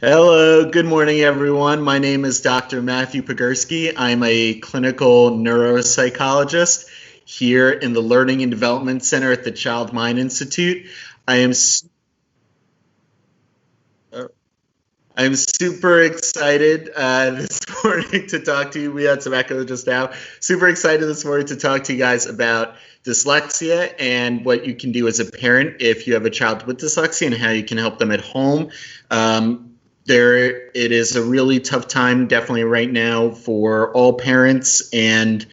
Hello, good morning, everyone. My name is Dr. Matthew Pogorski. I'm a clinical neuropsychologist here in the Learning and Development Center at the Child Mind Institute. I am I'm super excited this morning to talk to you. We had some echo just now. Super excited this morning to talk to you guys about dyslexia and what you can do as a parent if you have a child with dyslexia and how you can help them at home. It is a really tough time, definitely right now, for all parents. And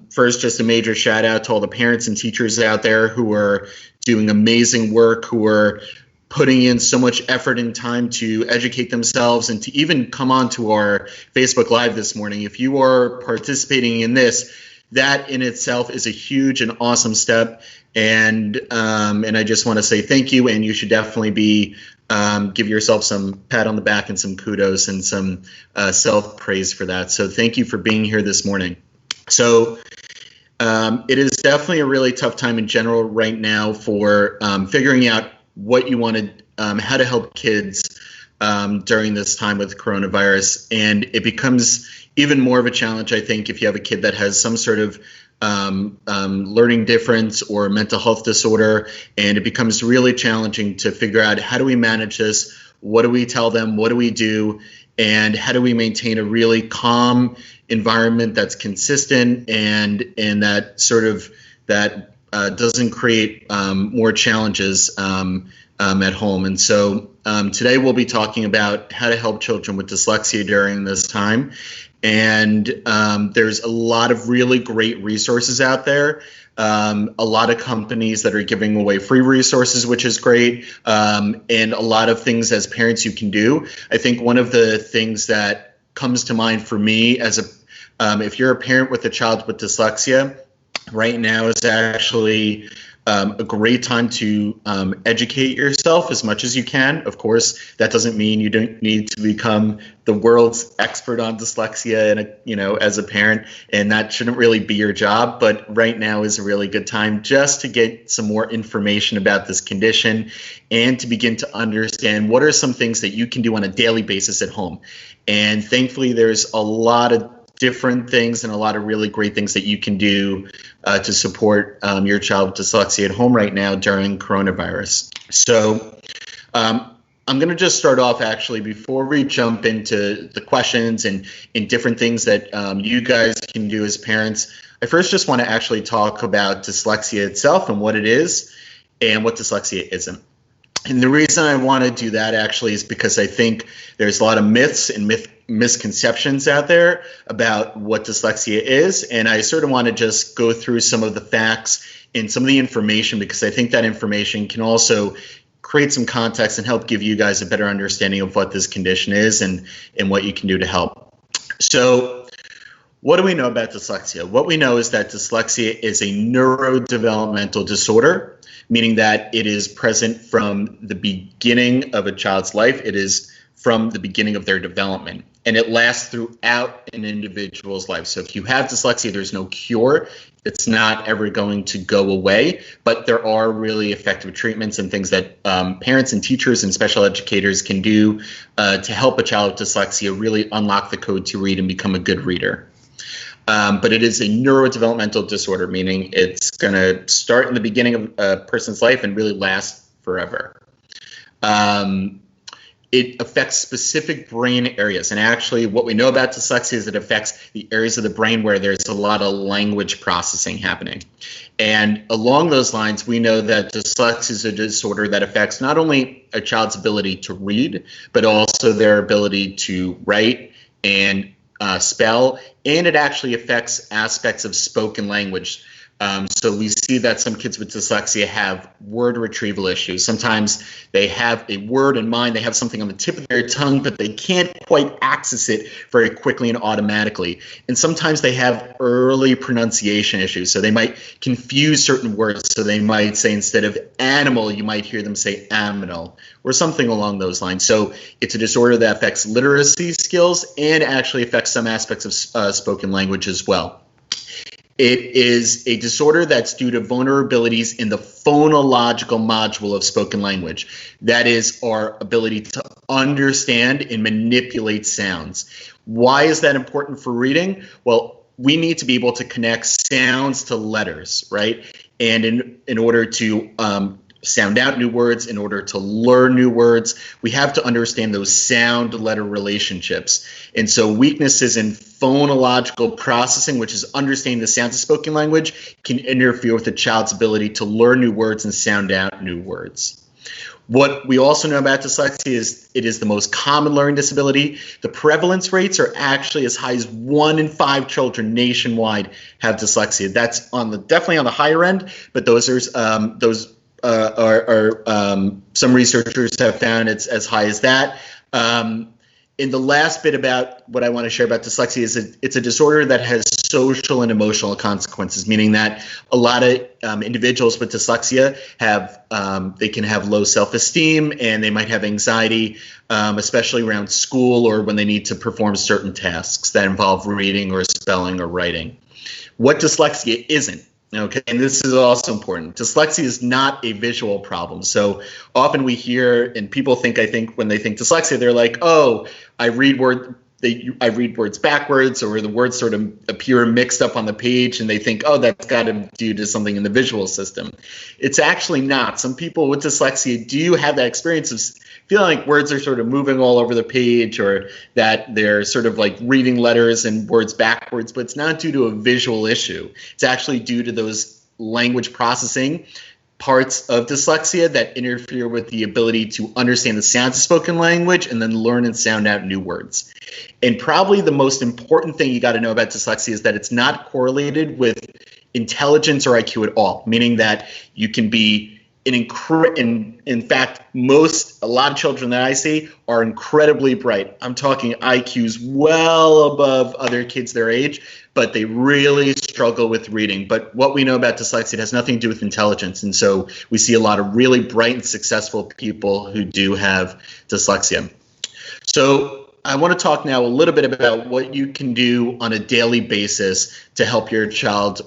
first, just a major shout out to all the parents and teachers out there who are doing amazing work, who are putting in so much effort and time to educate themselves and to even come on to our Facebook Live this morning. If you are participating in this, that in itself is a huge and awesome step. And I just want to say thank you, and you should definitely be give yourself some pat on the back and some kudos and some self-praise for that. So thank you for being here this morning. So it is definitely a really tough time in general right now for figuring out what you want to, how to help kids during this time with coronavirus. And it becomes even more of a challenge, I think, if you have a kid that has some sort of learning difference or mental health disorder, and it becomes really challenging to figure out, how do we manage this? What do we tell them? What do we do? And how do we maintain a really calm environment that's consistent and that sort of that doesn't create more challenges at home? And so today we'll be talking about how to help children with dyslexia during this time. And there's a lot of really great resources out there. A lot of companies that are giving away free resources, which is great, and a lot of things as parents you can do. I think one of the things that comes to mind for me as if you're a parent with a child with dyslexia, right now is actually a great time to educate yourself as much as you can. Of course, that doesn't mean you don't need to become the world's expert on dyslexia and as a parent, and that shouldn't really be your job. But right now is a really good time just to get some more information about this condition and to begin to understand what are some things that you can do on a daily basis at home. And thankfully, there's a lot of different things and a lot of really great things that you can do to support your child with dyslexia at home right now during coronavirus. So I'm going to just start off, actually, before we jump into the questions and different things that you guys can do as parents. I first just want to actually talk about dyslexia itself and what it is and what dyslexia isn't. And the reason I want to do that actually is because I think there's a lot of myths and misconceptions out there about what dyslexia is. And I sort of want to just go through some of the facts and some of the information, because I think that information can also create some context and help give you guys a better understanding of what this condition is and what you can do to help. So what do we know about dyslexia? What we know is that dyslexia is a neurodevelopmental disorder, meaning that it is present from the beginning of a child's life. It is from the beginning of their development, and it lasts throughout an individual's life. So if you have dyslexia, there's no cure. It's not ever going to go away, but there are really effective treatments and things that parents and teachers and special educators can do to help a child with dyslexia really unlock the code to read and become a good reader. But it is a neurodevelopmental disorder, meaning it's going to start in the beginning of a person's life and really last forever. It affects specific brain areas. And actually, what we know about dyslexia is it affects the areas of the brain where there's a lot of language processing happening. And along those lines, we know that dyslexia is a disorder that affects not only a child's ability to read, but also their ability to write and spell, and it actually affects aspects of spoken language. So we see that some kids with dyslexia have word retrieval issues. Sometimes they have a word in mind, they have something on the tip of their tongue, but they can't quite access it very quickly and automatically. And sometimes they have early pronunciation issues, so they might confuse certain words. So they might say, instead of animal, you might hear them say aminal, or something along those lines. So it's a disorder that affects literacy skills and actually affects some aspects of spoken language as well. It is a disorder that's due to vulnerabilities in the phonological module of spoken language. That is our ability to understand and manipulate sounds. Why is that important for reading? Well, we need to be able to connect sounds to letters, right? And in order to sound out new words, in order to learn new words, we have to understand those sound-letter relationships. And so weaknesses in phonological processing, which is understanding the sounds of spoken language, can interfere with a child's ability to learn new words and sound out new words. What we also know about dyslexia is it is the most common learning disability. The prevalence rates are actually as high as 1 in 5 children nationwide have dyslexia. That's definitely on the higher end, but those some researchers have found it's as high as that. In the last bit about what I want to share about dyslexia is it's a disorder that has social and emotional consequences, meaning that a lot of individuals with dyslexia they can have low self-esteem, and they might have anxiety, especially around school or when they need to perform certain tasks that involve reading or spelling or writing. What dyslexia isn't. Okay, and this is also important. Dyslexia is not a visual problem. So often we hear, and people think, I think when they think dyslexia, they're like, oh, I read words backwards, or the words sort of appear mixed up on the page, and they think, oh, that's got to be due to something in the visual system. It's actually not. Some people with dyslexia do have that experience of feeling like words are sort of moving all over the page, or that they're sort of like reading letters and words backwards, but it's not due to a visual issue. It's actually due to those language processing parts of dyslexia that interfere with the ability to understand the sounds of spoken language and then learn and sound out new words. And probably the most important thing you got to know about dyslexia is that it's not correlated with intelligence or IQ at all, meaning that you can be in fact, a lot of children that I see are incredibly bright. I'm talking IQs well above other kids their age, but they really struggle with reading. But what we know about dyslexia has nothing to do with intelligence. And so we see a lot of really bright and successful people who do have dyslexia. So I want to talk now a little bit about what you can do on a daily basis to help your child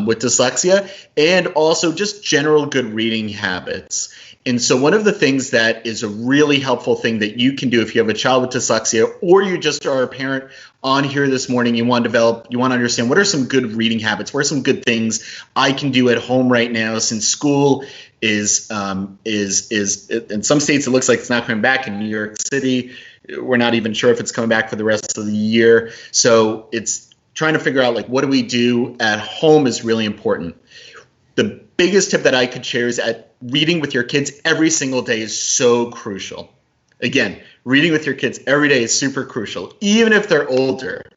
with dyslexia, and also just general good reading habits. And so one of the things that is a really helpful thing that you can do if you have a child with dyslexia, or you just are a parent on here this morning, you want to understand what are some good reading habits, what are some good things I can do at home right now, since school is in some states it looks like it's not coming back. In New York City, we're not even sure if it's coming back for the rest of the year. So it's trying to figure out, like, what do we do at home is really important. The biggest tip that I could share is that reading with your kids every single day is so crucial. Again, reading with your kids every day is super crucial, even if they're older.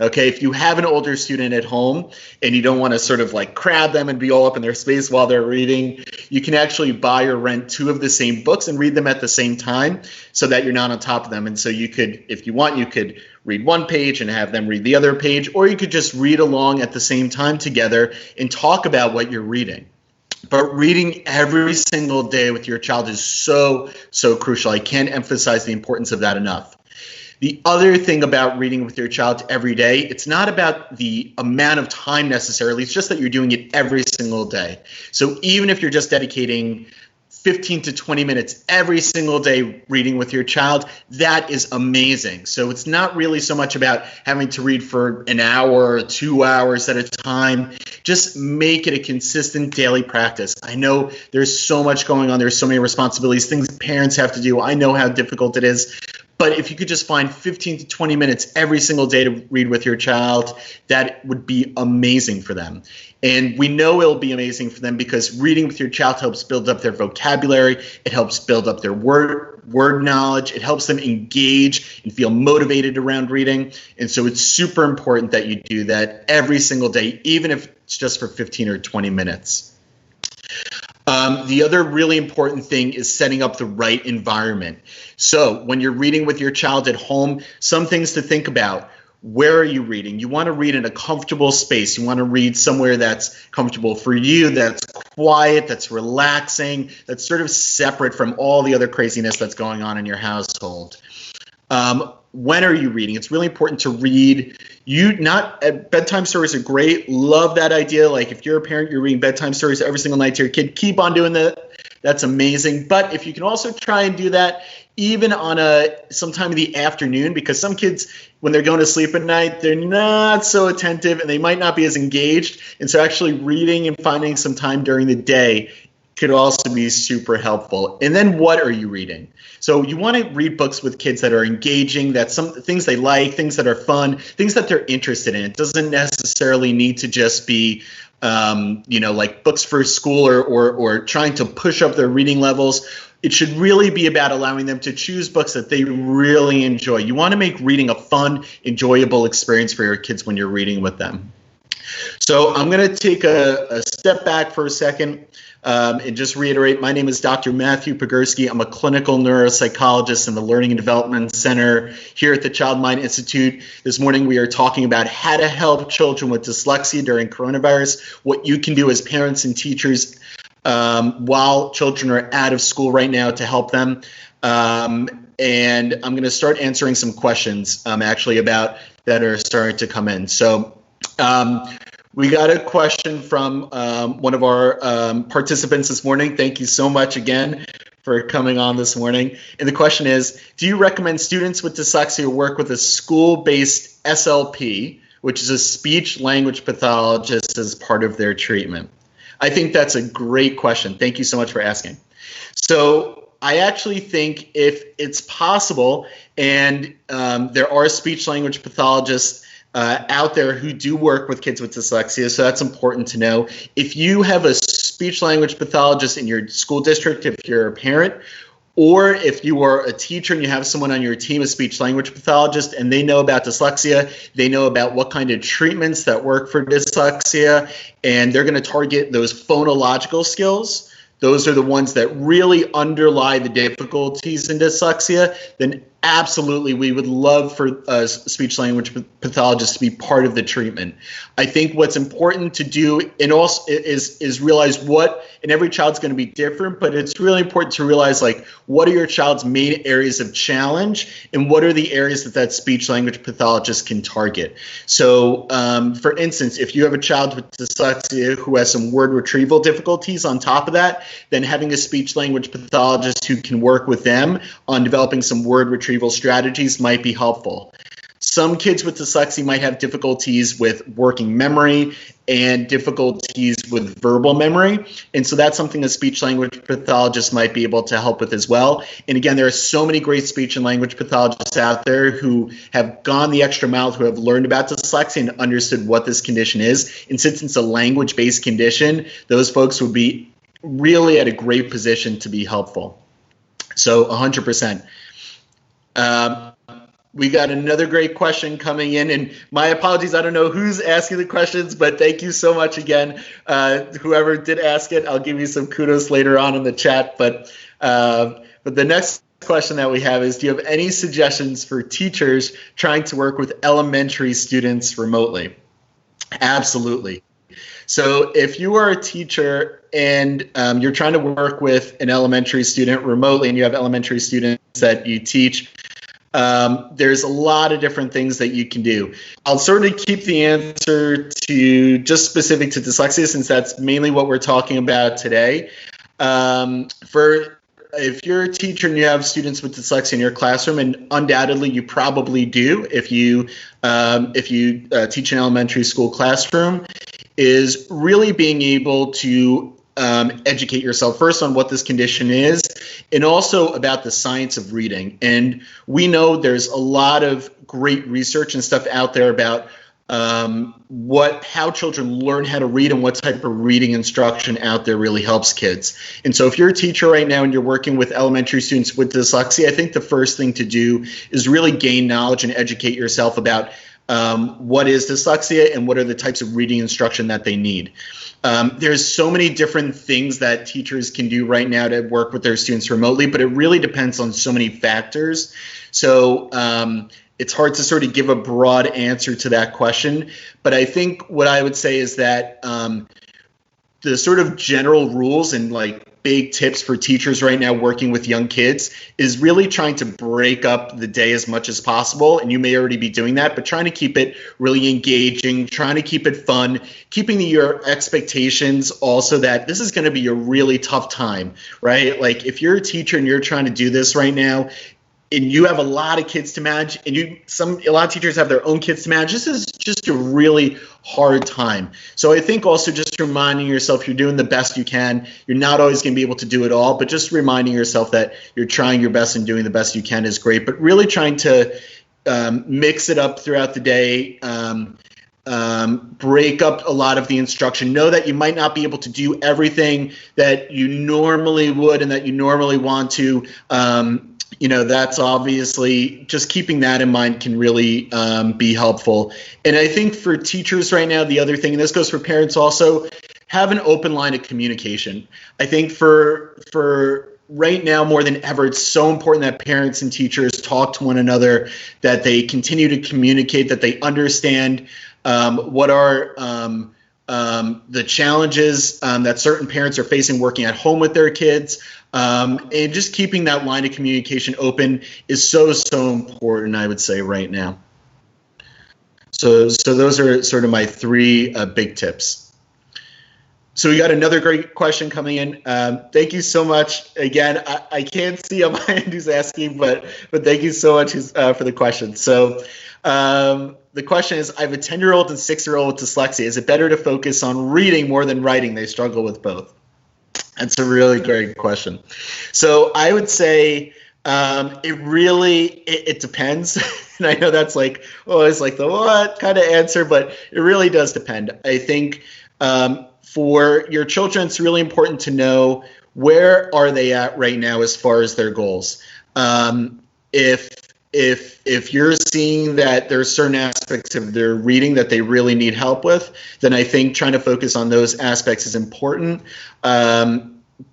Okay, if you have an older student at home and you don't want to sort of like crowd them and be all up in their space while they're reading, you can actually buy or rent 2 of the same books and read them at the same time so that you're not on top of them. And so you could, if you want, you could read one page and have them read the other page, or you could just read along at the same time together and talk about what you're reading. But reading every single day with your child is so, so crucial. I can't emphasize the importance of that enough. The other thing about reading with your child every day, it's not about the amount of time necessarily, it's just that you're doing it every single day. So even if you're just dedicating 15 to 20 minutes every single day reading with your child, that is amazing. So it's not really so much about having to read for an hour or 2 hours at a time. Just make it a consistent daily practice. I know there's so much going on. There's so many responsibilities, things parents have to do. I know how difficult it is. But if you could just find 15 to 20 minutes every single day to read with your child, that would be amazing for them. And we know it'll be amazing for them because reading with your child helps build up their vocabulary. It helps build up their word knowledge. It helps them engage and feel motivated around reading. And so it's super important that you do that every single day, even if it's just for 15 or 20 minutes. The other really important thing is setting up the right environment. So when you're reading with your child at home, some things to think about. Where are you reading? You want to read in a comfortable space. You want to read somewhere that's comfortable for you, that's quiet, that's relaxing, that's sort of separate from all the other craziness that's going on in your household. When are you reading? It's really important to read. Bedtime stories are great. Love that idea. Like if you're a parent, you're reading bedtime stories every single night to your kid. Keep on doing that. that's amazing. But if you can also try and do that even on sometime in the afternoon, because some kids, when they're going to sleep at night, they're not so attentive and they might not be as engaged. And so actually reading and finding some time during the day could also be super helpful. And then what are you reading? So you want to read books with kids that are engaging, that some things they like, things that are fun, things that they're interested in. It doesn't necessarily need to just be, like books for school or trying to push up their reading levels. It should really be about allowing them to choose books that they really enjoy. You want to make reading a fun, enjoyable experience for your kids when you're reading with them. So I'm going to take a step back for a second and just reiterate, my name is Dr. Matthew Pogorski. I'm a clinical neuropsychologist in the Learning and Development Center here at the Child Mind Institute. This morning we are talking about how to help children with dyslexia during coronavirus, what you can do as parents and teachers while children are out of school right now to help them. And I'm going to start answering some questions actually about that are starting to come in. So we got a question from one of our participants this morning. Thank you so much again for coming on this morning. And the question is, do you recommend students with dyslexia work with a school-based SLP, which is a speech language pathologist, as part of their treatment? I think that's a great question. Thank you so much for asking. So I actually think if it's possible, and there are speech language pathologists out there who do work with kids with dyslexia, so that's important to know. If you have a speech language pathologist in your school district, if you're a parent, or if you are a teacher and you have someone on your team, a speech language pathologist, and they know about dyslexia, they know about what kind of treatments that work for dyslexia, and they're going to target those phonological skills. Those are the ones that really underlie the difficulties in dyslexia. Then absolutely, we would love for a speech language pathologist to be part of the treatment. I think what's important to do and also is realize what, and every child's going to be different, but it's really important to realize, like, what are your child's main areas of challenge and what are the areas that speech language pathologist can target. So for instance, if you have a child with dyslexia who has some word retrieval difficulties on top of that, then having a speech language pathologist who can work with them on developing some word retrieval strategies might be helpful. Some kids with dyslexia might have difficulties with working memory and difficulties with verbal memory. And so that's something a speech language pathologist might be able to help with as well. And again, there are so many great speech and language pathologists out there who have gone the extra mile, who have learned about dyslexia and understood what this condition is. And since it's a language-based condition, those folks would be really at a great position to be helpful. So 100%. We got another great question coming in, and my apologies, I don't know who's asking the questions, but thank you so much again. Whoever did ask it, I'll give you some kudos later on in the chat. But the next question that we have is, do you have any suggestions for teachers trying to work with elementary students remotely? Absolutely. So if you are a teacher and you're trying to work with an elementary student remotely and you have elementary students that you teach, there's a lot of different things that you can do. I'll sort of keep the answer to just specific to dyslexia, since that's mainly what we're talking about today. If you're a teacher and you have students with dyslexia in your classroom, and undoubtedly you probably do if you teach an elementary school classroom, is really being able to educate yourself first on what this condition is, and also about the science of reading. And we know there's a lot of great research and stuff out there about how children learn how to read and what type of reading instruction out there really helps kids. And so if you're a teacher right now and you're working with elementary students with dyslexia, I think the first thing to do is really gain knowledge and educate yourself about what is dyslexia and what are the types of reading instruction that they need. There's so many different things that teachers can do right now to work with their students remotely, but it really depends on so many factors. So it's hard to sort of give a broad answer to that question. But I think what I would say is that the sort of general rules and like big tips for teachers right now working with young kids is really trying to break up the day as much as possible. And you may already be doing that, but trying to keep it really engaging, trying to keep it fun, keeping your expectations also that this is going to be a really tough time, right? Like if you're a teacher and you're trying to do this right now, and you have a lot of kids to manage, and a lot of teachers have their own kids to manage. This is just a really hard time. So I think also just reminding yourself you're doing the best you can. You're not always going to be able to do it all, but just reminding yourself that you're trying your best and doing the best you can is great. But really trying to mix it up throughout the day. Break up a lot of the instruction. Know that you might not be able to do everything that you normally would and that you normally want to. That's obviously just keeping that in mind can really be helpful. And I think for teachers right now, the other thing, and this goes for parents also, have an open line of communication. I think for right now, more than ever, it's so important that parents and teachers talk to one another, that they continue to communicate, that they understand what are the challenges that certain parents are facing working at home with their kids. And just keeping that line of communication open is so important, I would say, right now. So those are sort of my three big tips. So we got another great question coming in. Thank you so much. Again, I can't see on my end who's asking, but thank you so much for the question. So the question is, I have a 10-year-old and 6-year-old with dyslexia. Is it better to focus on reading more than writing? They struggle with both. That's a really great question. So I would say it depends. And I know that's like always like the what kind of answer, but it really does depend. I think for your children, it's really important to know where are they at right now as far as their goals. If you're seeing that there are certain aspects of their reading that they really need help with, then I think trying to focus on those aspects is important.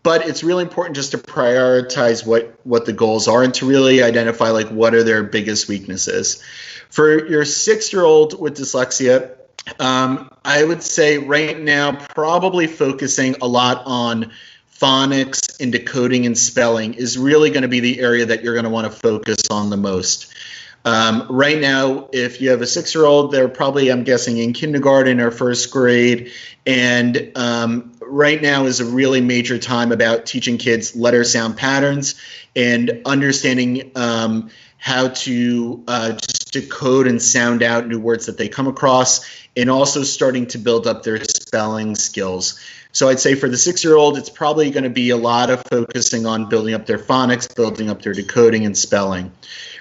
But it's really important just to prioritize what the goals are and to really identify like what are their biggest weaknesses. For your 6-year-old with dyslexia, I would say right now probably focusing a lot on phonics and decoding and spelling is really going to be the area that you're going to want to focus on the most. Right now, if you have a 6-year-old, they're probably, I'm guessing, in kindergarten or first grade. And right now is a really major time about teaching kids letter sound patterns and understanding how to just decode and sound out new words that they come across, and also starting to build up their spelling skills. So I'd say for the 6-year-old, it's probably going to be a lot of focusing on building up their phonics, building up their decoding and spelling.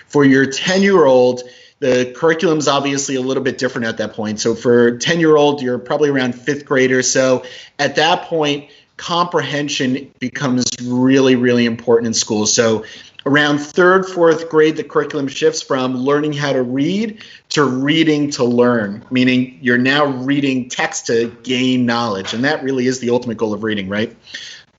For your 10-year-old, the curriculum is obviously a little bit different at that point. So for 10-year-old, you're probably around 5th grade or so. At that point, comprehension becomes really, really important in school. So around 3rd, 4th grade, the curriculum shifts from learning how to read to reading to learn, meaning you're now reading text to gain knowledge. And that really is the ultimate goal of reading, right?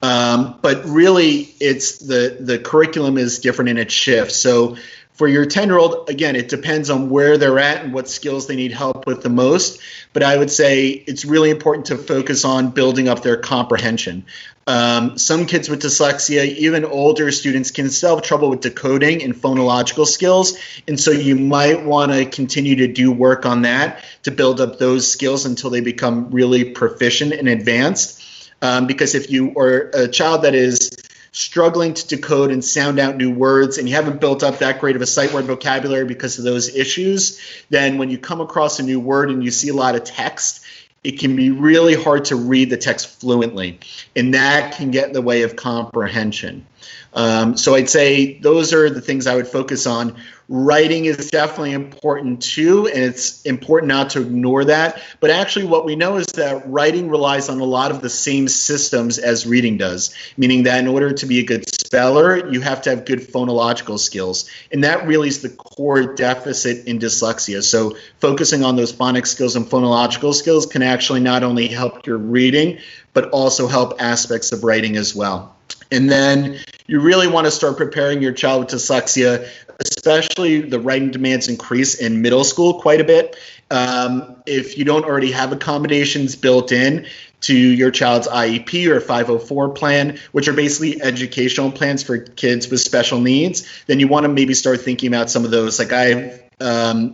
But really, it's the curriculum is different and it shifts. So for your 10-year-old, again, it depends on where they're at and what skills they need help with the most. But I would say it's really important to focus on building up their comprehension. Some kids with dyslexia, even older students, can still have trouble with decoding and phonological skills. And so you might want to continue to do work on that to build up those skills until they become really proficient and advanced. Because if you are a child that is struggling to decode and sound out new words, and you haven't built up that great of a sight word vocabulary because of those issues, then when you come across a new word and you see a lot of text, it can be really hard to read the text fluently, and that can get in the way of comprehension. So I'd say those are the things I would focus on. Writing is definitely important too, and it's important not to ignore that. But actually what we know is that writing relies on a lot of the same systems as reading does, meaning that in order to be a good speller, you have to have good phonological skills. And that really is the core deficit in dyslexia. So focusing on those phonics skills and phonological skills can actually not only help your reading, but also help aspects of writing as well. And then you really want to start preparing your child with dyslexia especially the writing demands increase in middle school quite a bit. If you don't already have accommodations built in to your child's IEP or 504 plan, which are basically educational plans for kids with special needs, then you want to maybe start thinking about some of those. Like I have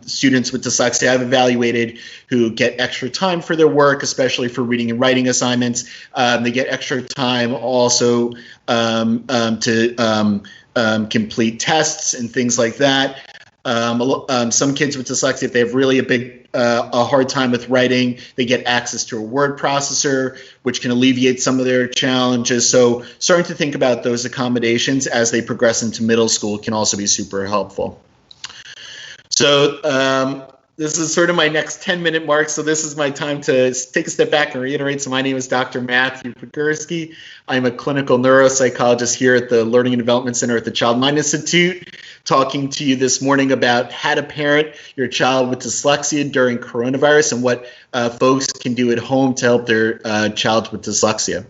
students with dyslexia I've evaluated who get extra time for their work, especially for reading and writing assignments. They get extra time also to complete tests and things like that. Some kids with dyslexia, if they have really a hard time with writing, they get access to a word processor, which can alleviate some of their challenges. So starting to think about those accommodations as they progress into middle school can also be super helpful. So this is sort of my next 10-minute mark, so this is my time to take a step back and reiterate. So my name is Dr. Matthew Pogorski. I'm a clinical neuropsychologist here at the Learning and Development Center at the Child Mind Institute, talking to you this morning about how to parent your child with dyslexia during coronavirus and what folks can do at home to help their child with dyslexia.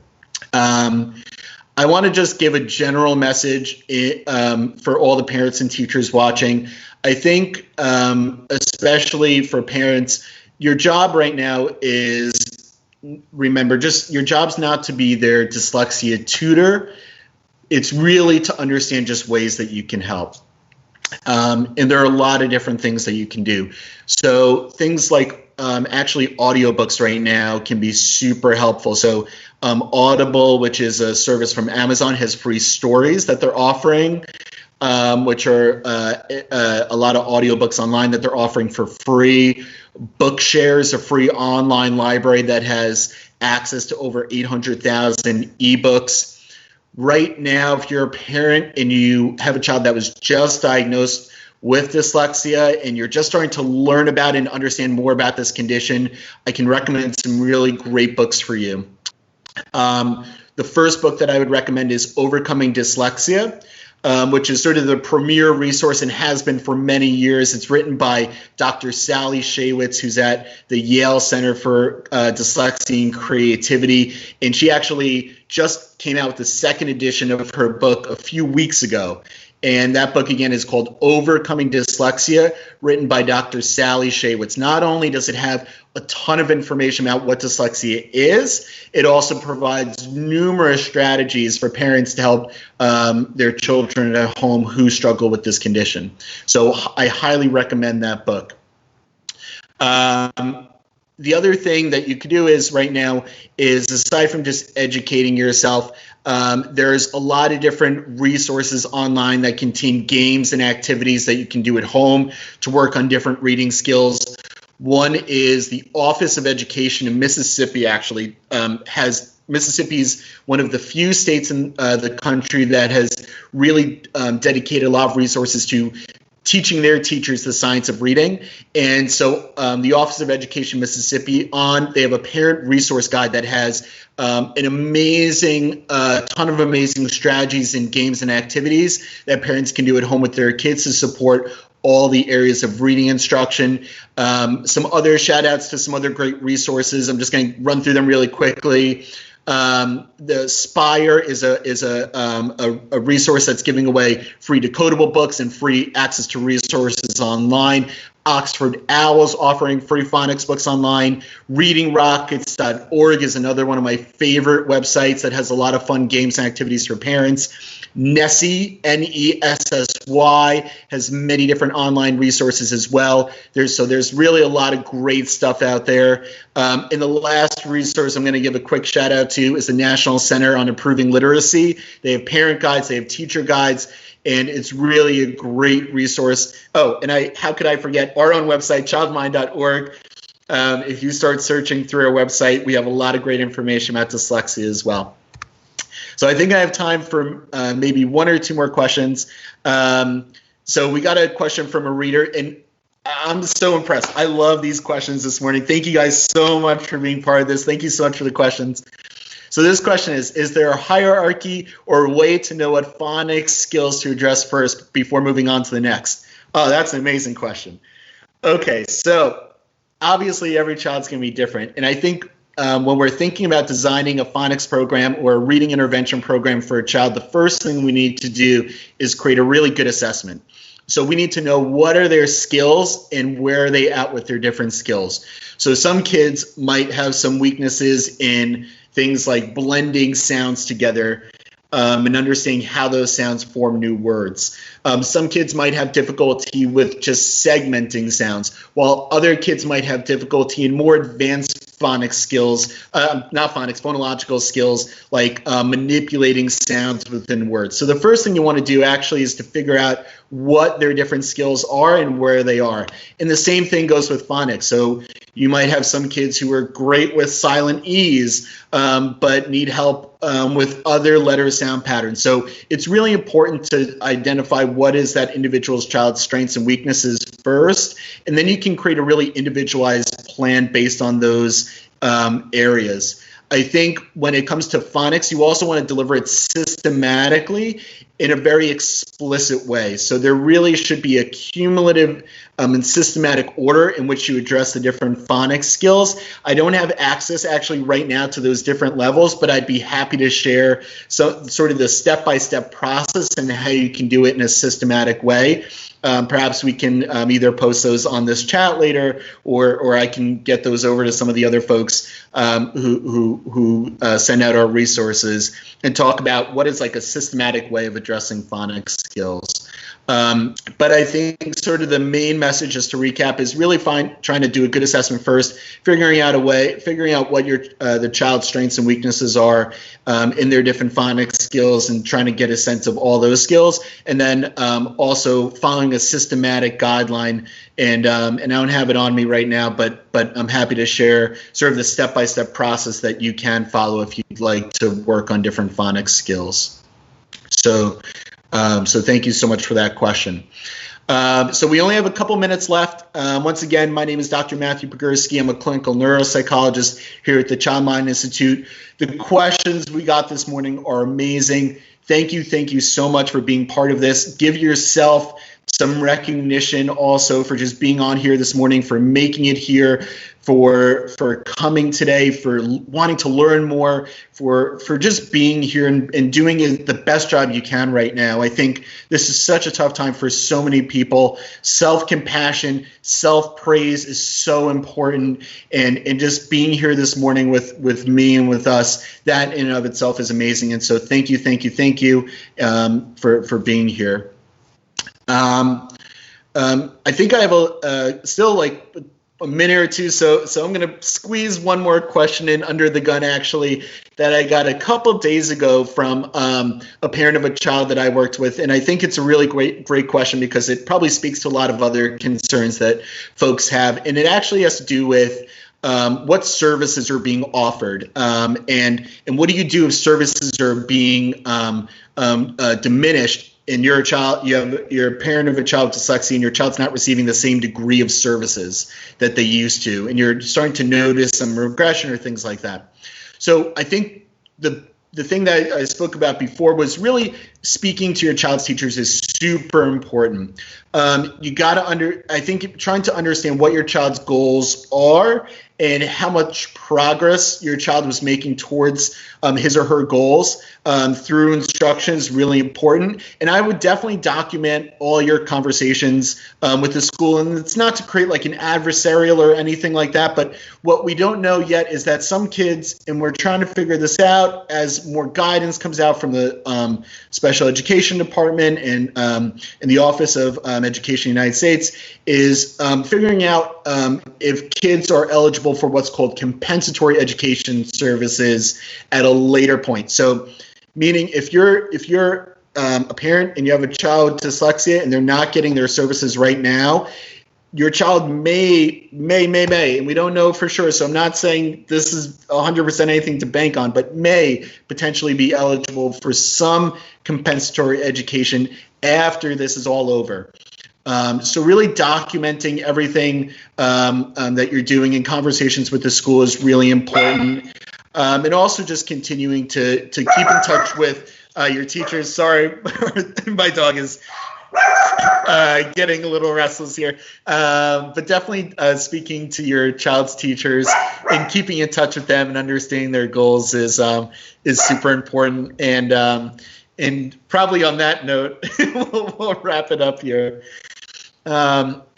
I want to just give a general message for all the parents and teachers watching. I think, especially for parents, your job right now is, remember, just your job's not to be their dyslexia tutor. It's really to understand just ways that you can help. And there are a lot of different things that you can do. So things like actually audiobooks right now can be super helpful. So Audible, which is a service from Amazon, has free stories that they're offering, which are a lot of audiobooks online that they're offering for free. Bookshare is a free online library that has access to over 800,000 ebooks. Right now, if you're a parent and you have a child that was just diagnosed with dyslexia and you're just starting to learn about and understand more about this condition, I can recommend some really great books for you. The first book that I would recommend is Overcoming Dyslexia, which is sort of the premier resource and has been for many years. It's written by Dr. Sally Shaywitz, who's at the Yale Center for Dyslexia and Creativity. And she actually just came out with the second edition of her book a few weeks ago. And that book, again, is called Overcoming Dyslexia, written by Dr. Sally Shaywitz. Not only does it have a ton of information about what dyslexia is, it also provides numerous strategies for parents to help their children at home who struggle with this condition. So I highly recommend that book. The other thing that you could do is right now is, aside from just educating yourself, there's a lot of different resources online that contain games and activities that you can do at home to work on different reading skills. One is the Office of Education in Mississippi actually Mississippi's one of the few states in the country that has really dedicated a lot of resources to teaching their teachers the science of reading. And so the Office of Education Mississippi, they have a parent resource guide that has an amazing ton of amazing strategies and games and activities that parents can do at home with their kids to support all the areas of reading instruction. Some other shout outs to some other great resources. I'm just going to run through them really quickly. The Spire is a resource that's giving away free decodable books and free access to resources online. Oxford Owls offering free phonics books online. ReadingRockets.org is another one of my favorite websites that has a lot of fun games and activities for parents. Nessy, Nessy, has many different online resources as well. There's really a lot of great stuff out there. And the last resource I'm going to give a quick shout out to is the National Center on Improving Literacy. They have parent guides, they have teacher guides, and it's really a great resource. Oh, and how could I forget our own website, childmind.org. If you start searching through our website, we have a lot of great information about dyslexia as well. So I think I have time for maybe one or two more questions. So we got a question from a reader, and I'm so impressed. I love these questions this morning. Thank you guys so much for being part of this. Thank you so much for the questions. So this question is there a hierarchy or a way to know what phonics skills to address first before moving on to the next? Oh, that's an amazing question. Okay, so obviously every child's going to be different. And I think when we're thinking about designing a phonics program or a reading intervention program for a child, the first thing we need to do is create a really good assessment. So we need to know what are their skills and where are they at with their different skills. So some kids might have some weaknesses in things like blending sounds together, and understanding how those sounds form new words. Some kids might have difficulty with just segmenting sounds, while other kids might have difficulty in more advanced phonics skills, not phonics, phonological skills, like manipulating sounds within words. So the first thing you want to do actually is to figure out what their different skills are and where they are. And the same thing goes with phonics. So you might have some kids who are great with silent E's, but need help with other letter sound patterns. So it's really important to identify what is that individual's child's strengths and weaknesses first, and then you can create a really individualized plan based on those areas. I think when it comes to phonics, you also want to deliver it systematically in a very explicit way. So there really should be a cumulative and systematic order in which you address the different phonics skills. I don't have access actually right now to those different levels, but I'd be happy to share sort of the step-by-step process and how you can do it in a systematic way. Perhaps we can either post those on this chat later, or I can get those over to some of the other folks who send out our resources and talk about what is like a systematic way of addressing phonics skills. But I think sort of the main message, just to recap, is really trying to do a good assessment first, figuring out what your the child's strengths and weaknesses are in their different phonics skills, and trying to get a sense of all those skills, and then also following a systematic guideline. And I don't have it on me right now, but I'm happy to share sort of the step-by-step process that you can follow if you'd like to work on different phonics skills. So thank you so much for that question. So we only have a couple minutes left. Once again, my name is Dr. Matthew Pogorski. I'm a clinical neuropsychologist here at the Child Mind Institute. The questions we got this morning are amazing. Thank you so much for being part of this. Give yourself some recognition also for just being on here this morning, for making it here, for coming today, for wanting to learn more, for just being here and doing the best job you can right now. I think this is such a tough time for so many people. Self-compassion, self-praise is so important, and just being here this morning with me and with us, that in and of itself is amazing. And so thank you for being here. I think I have still like a minute or two, so I'm going to squeeze one more question in under the gun, actually, that I got a couple days ago from a parent of a child that I worked with, and I think it's a really great question because it probably speaks to a lot of other concerns that folks have, and it actually has to do with what services are being offered, and what do you do if services are being diminished? And you're a parent of a child with dyslexia, and your child's not receiving the same degree of services that they used to, and you're starting to notice some regression or things like that. So I think the thing that I spoke about before was really speaking to your child's teachers is super important. You got to I think trying to understand what your child's goals are and how much progress your child was making towards his or her goals through instruction is really important. And I would definitely document all your conversations with the school. And it's not to create like an adversarial or anything like that, but what we don't know yet is that some kids, and we're trying to figure this out as more guidance comes out from the special education department and the Office of Education in the United States, is figuring out if kids are eligible for what's called compensatory education services at a later point. So meaning if you're a parent and you have a child with dyslexia and they're not getting their services right now, your child may, and we don't know for sure, so I'm not saying this is 100% anything to bank on, but may potentially be eligible for some compensatory education after this is all over. So really documenting everything that you're doing in conversations with the school is really important. And also just continuing to keep in touch with your teachers. Sorry, my dog is getting a little restless here. But definitely speaking to your child's teachers and keeping in touch with them and understanding their goals is super important. And And probably on that note, we'll wrap it up here. But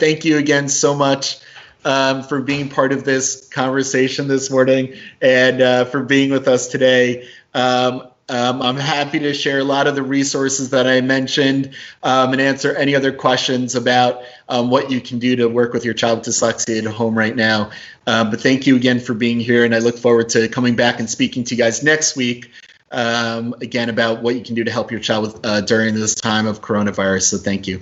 thank you again so much for being part of this conversation this morning and for being with us today. I'm happy to share a lot of the resources that I mentioned and answer any other questions about what you can do to work with your child with dyslexia at home right now. But thank you again for being here, and I look forward to coming back and speaking to you guys next week again about what you can do to help your child with, during this time of coronavirus. So thank you.